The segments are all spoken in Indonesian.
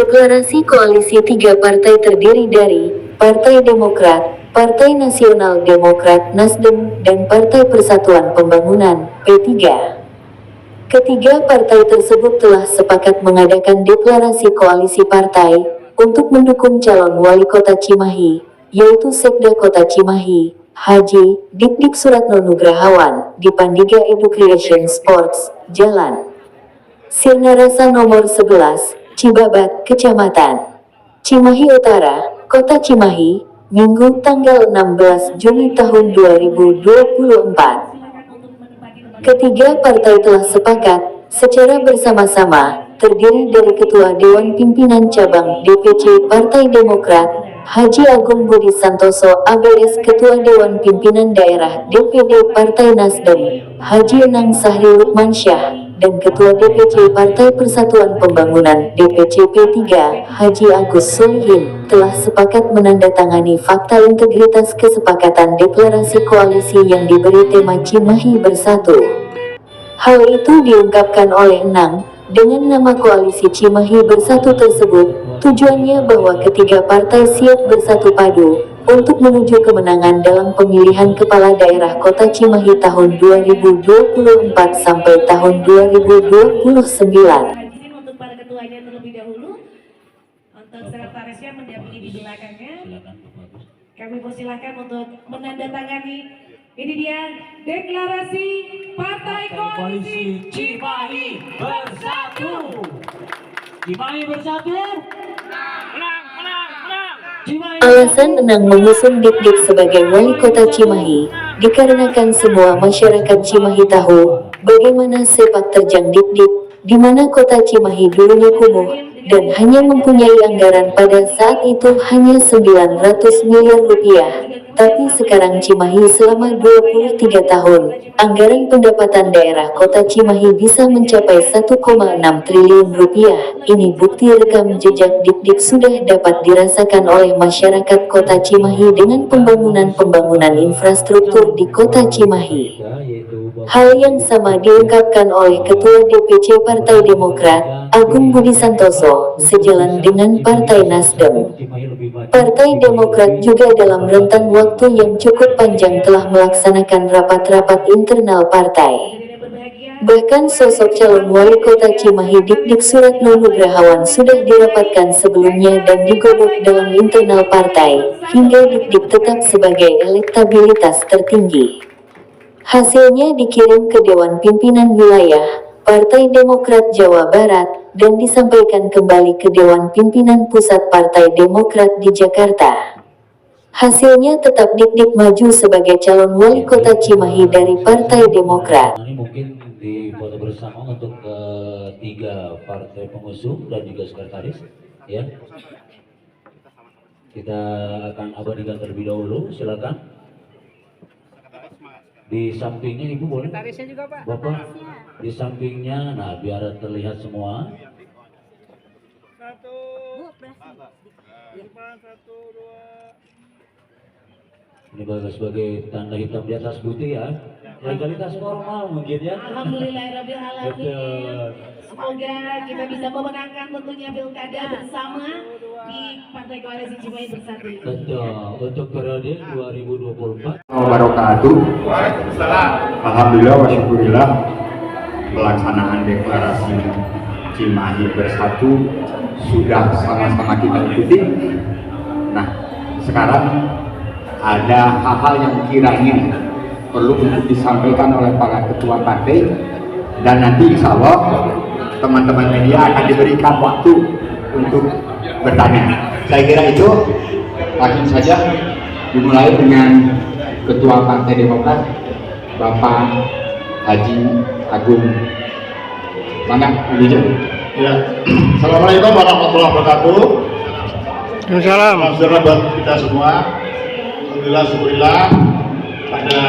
Deklarasi koalisi tiga partai terdiri dari Partai Demokrat, Partai Nasional Demokrat Nasdem, dan Partai Persatuan Pembangunan (P3). Ketiga partai tersebut telah sepakat mengadakan deklarasi koalisi partai untuk mendukung calon wali kota Cimahi, yaitu Sekda Kota Cimahi, Haji Dik-Dik Suratno Nugrahawan, di Pandega Education Sports, Jalan Sirnarasa nomor 11, Cibabat, Kecamatan Cimahi Utara, Kota Cimahi, Minggu tanggal 16 Juni tahun 2024. Ketiga partai telah sepakat, secara bersama-sama, terdiri dari Ketua Dewan Pimpinan Cabang DPC Partai Demokrat, Haji Agung Budi Santoso ABS, Ketua Dewan Pimpinan Daerah DPD Partai Nasdem, Haji Enang Sahri Lukmansyah, dan Ketua DPC Partai Persatuan Pembangunan DPC P3, Haji Agus Solihin, telah sepakat menandatangani fakta integritas kesepakatan deklarasi koalisi yang diberi tema Cimahi Bersatu. Hal itu diungkapkan oleh Enang, dengan nama koalisi Cimahi Bersatu tersebut, tujuannya bahwa ketiga partai siap bersatu padu untuk menuju kemenangan dalam pemilihan kepala daerah kota Cimahi tahun 2024 sampai tahun 2029. Untuk para ketuanya terlebih dahulu, untuk sekretarisnya mendampingi di belakangnya. Kami persilahkan untuk menandatangani. Ini dia deklarasi Partai Koalisi Cimahi Bersatu. Cimahi Bersatu. Menang, menang, menang. Alasan Enang mengusung Dik-Dik sebagai wali kota Cimahi, dikarenakan semua masyarakat Cimahi tahu bagaimana sepak terjang Dik-Dik, di mana kota Cimahi dulunya kumuh, dan hanya mempunyai anggaran pada saat itu hanya 900 miliar rupiah. Tapi sekarang Cimahi selama 23 tahun, anggaran pendapatan daerah kota Cimahi bisa mencapai 1,6 triliun rupiah. Ini bukti rekam jejak Dik-Dik sudah dapat dirasakan oleh masyarakat kota Cimahi dengan pembangunan infrastruktur di kota Cimahi. Hal yang sama diungkapkan oleh Ketua DPC Partai Demokrat, Agung Budi Santoso, sejalan dengan Partai Nasdem. Partai Demokrat juga dalam rentang waktu yang cukup panjang telah melaksanakan rapat-rapat internal partai. Bahkan sosok calon wali kota Cimahi Dik-Dik Suratno Nugrahawan sudah dirapatkan sebelumnya dan digodok dalam internal partai, hingga Dik-Dik tetap sebagai elektabilitas tertinggi. Hasilnya dikirim ke Dewan Pimpinan Wilayah Partai Demokrat Jawa Barat, dan disampaikan kembali ke Dewan Pimpinan Pusat Partai Demokrat di Jakarta. Hasilnya tetap Dik-Dik maju sebagai calon wali kota Cimahi dari Partai Demokrat. Ini mungkin di foto bersama untuk tiga partai pengusung dan juga sekretaris, ya. Kita akan abadikan terlebih dahulu, silakan. Di sampingnya Ibu boleh? Sekretarisnya juga Pak. Bapak, di sampingnya, nah biar terlihat semua. Satu, dua. Ini sebagai tanda hitam di atas putih ya. Legalitas formal mungkin ya. Alhamdulillahirabbil alamin. Betul. Semoga kita bisa memenangkan tentunya pilkada bersama di Partai Koalisi Cimahi Bersatu. Betul. Untuk periode 2024. Wabarakatuh. Alhamdulillah wa syukurillah, pelaksanaan deklarasi Cimahi Bersatu sudah sama-sama kita ikuti. Nah, sekarang ada hal-hal yang kiranya perlu untuk disampaikan oleh para ketua partai, dan nanti insya Allah teman-teman media akan diberikan waktu untuk bertanya. Saya kira itu langsung saja dimulai dengan Ketua Partai Demokrat, Bapak Haji Agung. Mangga, Ya, Assalamualaikum warahmatullahi wabarakatuh. Salam sejahtera buat kita semua. Alhamdulillah, syukurillah, pada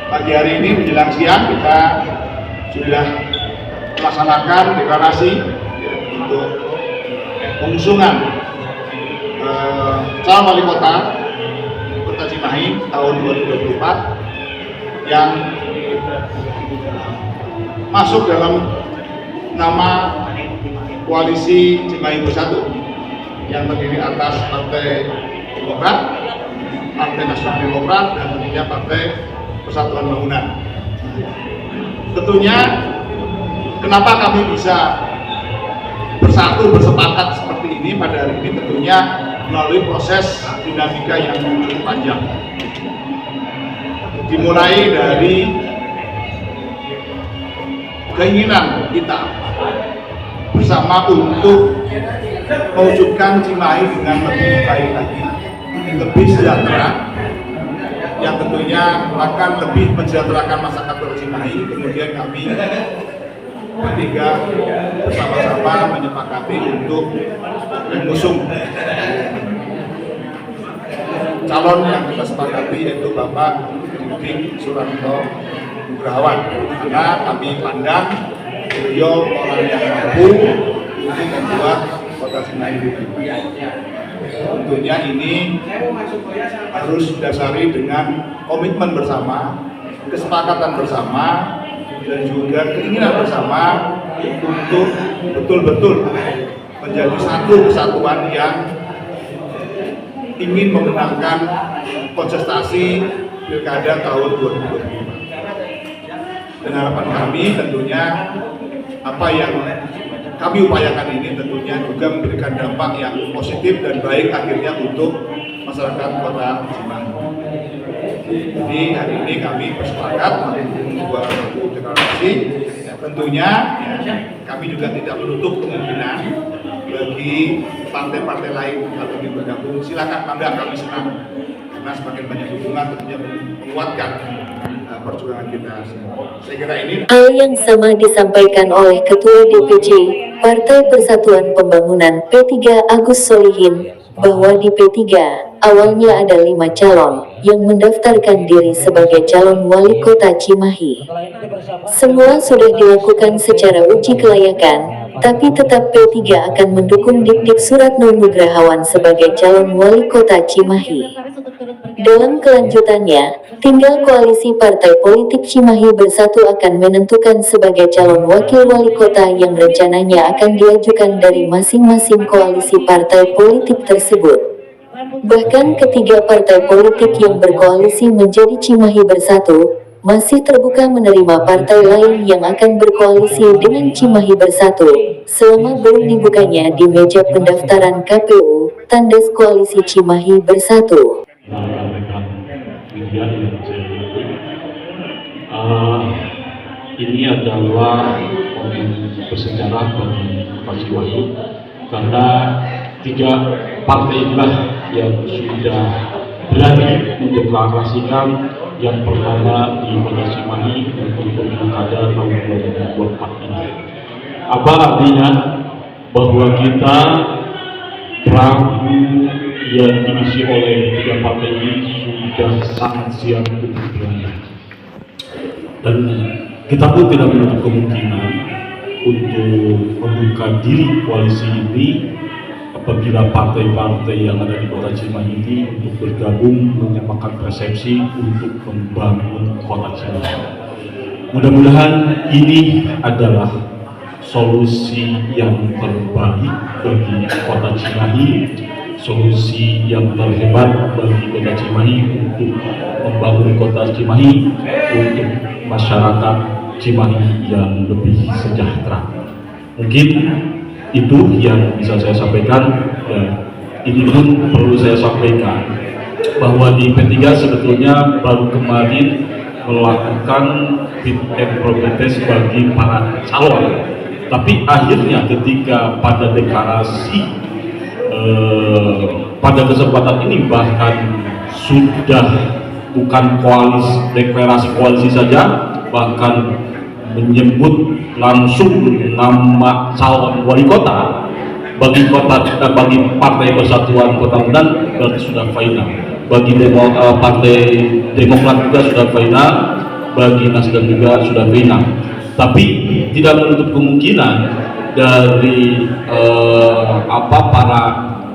pagi hari ini menjelang siang kita sudah melaksanakan deklarasi untuk pengusungan calon wali kota Cimahi tahun 2024 yang masuk dalam nama koalisi Cimahi Bersatu yang terdiri atas Partai Demokrat, Partai Nasional Demokrat, dan tentunya Partai Persatuan Pembangunan. Tentunya kenapa kami bisa bersatu, bersepakat seperti ini pada hari ini, tentunya melalui proses dinamika yang cukup panjang. Dimulai dari keinginan kita bersama untuk mewujudkan Cimahi dengan lebih baik lagi, lebih sejahtera, yang tentunya akan lebih mensejahterakan masyarakat Kota Cimahi. Kemudian kami bertiga bersama-sama menyepakati untuk mengusung calon yang kita sepakati, yaitu Bapak Didik Suranto Nugrahawan, karena kami pandang beliau orang yang mampu untuk membuat Kota Cimahi. Tentunya ini harus didasari dengan komitmen bersama, kesepakatan bersama, dan juga keinginan bersama untuk betul-betul menjadi satu kesatuan yang ingin memenangkan kontestasi Pilkada tahun 2025. Dan harapan kami tentunya apa yang kami upayakan ini tentunya juga memberikan dampak yang positif dan baik akhirnya untuk masyarakat Kota Cimahi. Jadi hari ini kami bersepakat membuat satu deklarasi. Tentunya ya, kami juga tidak menutup kemungkinan bagi partai-partai lain kalau ingin bergabung. Silakan, mangga, kami senang karena semakin banyak dukungan tentunya menguatkan perjuangan kita semua. Saya kira ini Hal yang sama disampaikan oleh Ketua DPC Partai Persatuan Pembangunan P3 Agus Solihin, bahwa di P3 awalnya ada 5 calon yang mendaftarkan diri sebagai calon wali kota Cimahi. Semua sudah dilakukan secara uji kelayakan, tapi tetap P3 akan mendukung Didik Suratno Nugrahawan sebagai calon wali kota Cimahi. Dalam kelanjutannya, tinggal koalisi partai politik Cimahi Bersatu akan menentukan sebagai calon wakil wali kota yang rencananya akan diajukan dari masing-masing koalisi partai politik tersebut. Bahkan ketiga partai politik yang berkoalisi menjadi Cimahi Bersatu, masih terbuka menerima partai lain yang akan berkoalisi dengan Cimahi Bersatu, selama belum dibukanya di meja pendaftaran KPU, tandas koalisi Cimahi Bersatu. Ini adalah momen bersejarah bagi Kota Cimahi, karena 3 partai inilah yang sudah berani mendeklarasikan yang pertama di Kota Cimahi untuk Pilkada tahun 2024 ini. Apa artinya? Bahwa kita perahu yang diisi oleh 3 partai ini sudah sangat siap untuk berlayar. Dan kita pun tidak menutup kemungkinan untuk membuka diri koalisi ini apabila partai-partai yang ada di Kota Cimahi ini untuk bergabung menyamakan persepsi untuk membangun Kota Cimahi. Mudah-mudahan ini adalah solusi yang terbaik bagi Kota Cimahi, solusi yang terhebat bagi Kota Cimahi untuk membangun Kota Cimahi untuk masyarakat Cimahi yang lebih sejahtera. Mungkin itu yang bisa saya sampaikan, dan ini pun perlu saya sampaikan bahwa di P3 sebetulnya baru kemarin melakukan fit and proper test bagi para calon, tapi akhirnya ketika pada deklarasi pada kesempatan ini bahkan sudah bukan deklarasi koalisi saja, bahkan menyebut langsung nama calon wali kota bagi Partai Persatuan Kota Medan, berarti sudah final. Bagi Partai Demokrat juga sudah final, bagi Nasdem juga sudah final. Tapi tidak menutup kemungkinan dari para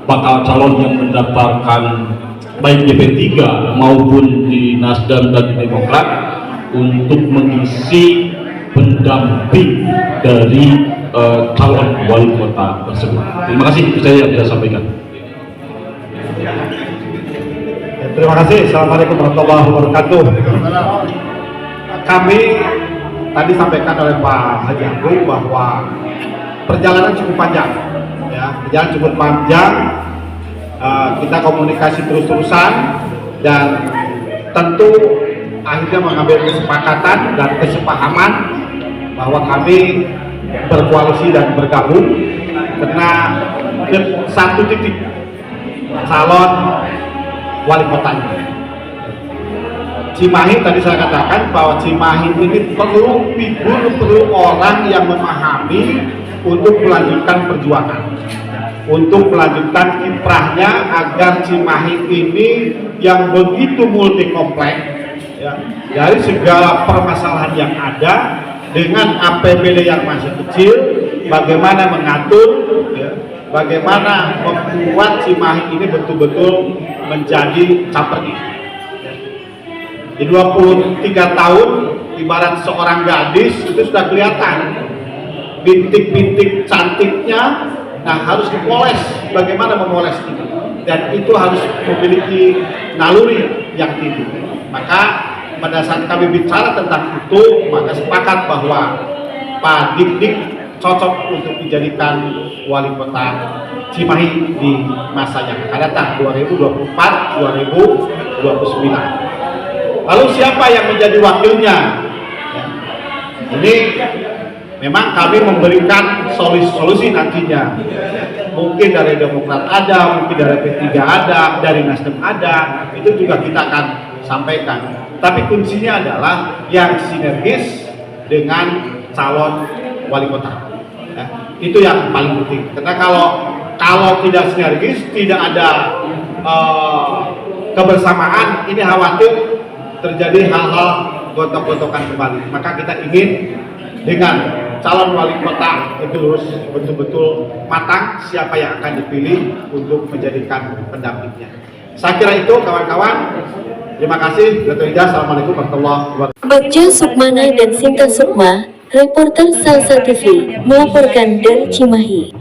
bakal calon yang mendaftarkan baik di P3 maupun di Nasdem dan di Demokrat untuk mengisi pendamping dari calon wali kota tersebut. Terima kasih, itu saja yang bisa sampaikan. Terima kasih. Assalamualaikum warahmatullahi wabarakatuh. Kami tadi sampaikan oleh Pak Haji Agung bahwa perjalanan cukup panjang, ya, perjalanan cukup panjang. Kita komunikasi terus-terusan dan tentu akhirnya mengambil kesepakatan dan kesepahaman bahwa kami berkoalisi dan bergabung karena satu titik calon wali kotanya. Cimahi tadi saya katakan bahwa Cimahi ini perlu figur, perlu orang yang memahami untuk melanjutkan perjuangan, untuk melanjutkan kiprahnya agar Cimahi ini yang begitu multi kompleks, ya, dari segala permasalahan yang ada dengan APBD yang masih kecil, bagaimana mengatur, ya, bagaimana membuat Cimahi ini betul-betul menjadi capergi. Di 23 tahun, ibarat seorang gadis itu sudah kelihatan bintik-bintik cantiknya. Nah, harus dipoles, bagaimana memoles ini, dan itu harus memiliki naluri yang tinggi. Maka pada saat kami bicara tentang itu, maka sepakat bahwa Pak Dik-Dik cocok untuk dijadikan wali kota Cimahi di masa yang akan datang 2024-2029. Lalu siapa yang menjadi wakilnya? Ya. Ini memang kami memberikan solusi nantinya. Mungkin dari Demokrat ada, mungkin dari P3 ada, dari Nasdem ada, itu juga kita akan sampaikan. Tapi kuncinya adalah yang sinergis dengan calon wali kota. Ya, itu yang paling penting. Karena kalau tidak sinergis, tidak ada kebersamaan, ini khawatir terjadi hal-hal gontok-gontokan kembali. Maka kita ingin dengan calon wali kota itu harus betul-betul matang siapa yang akan dipilih untuk menjadikan pendampingnya. Saya kira itu kawan-kawan. Terima kasih. Assalamualaikum warahmatullahi wabarakatuh. Bagja Sukmana dan Sinta Sukma, reporter Salsa TV, melaporkan dari Cimahi.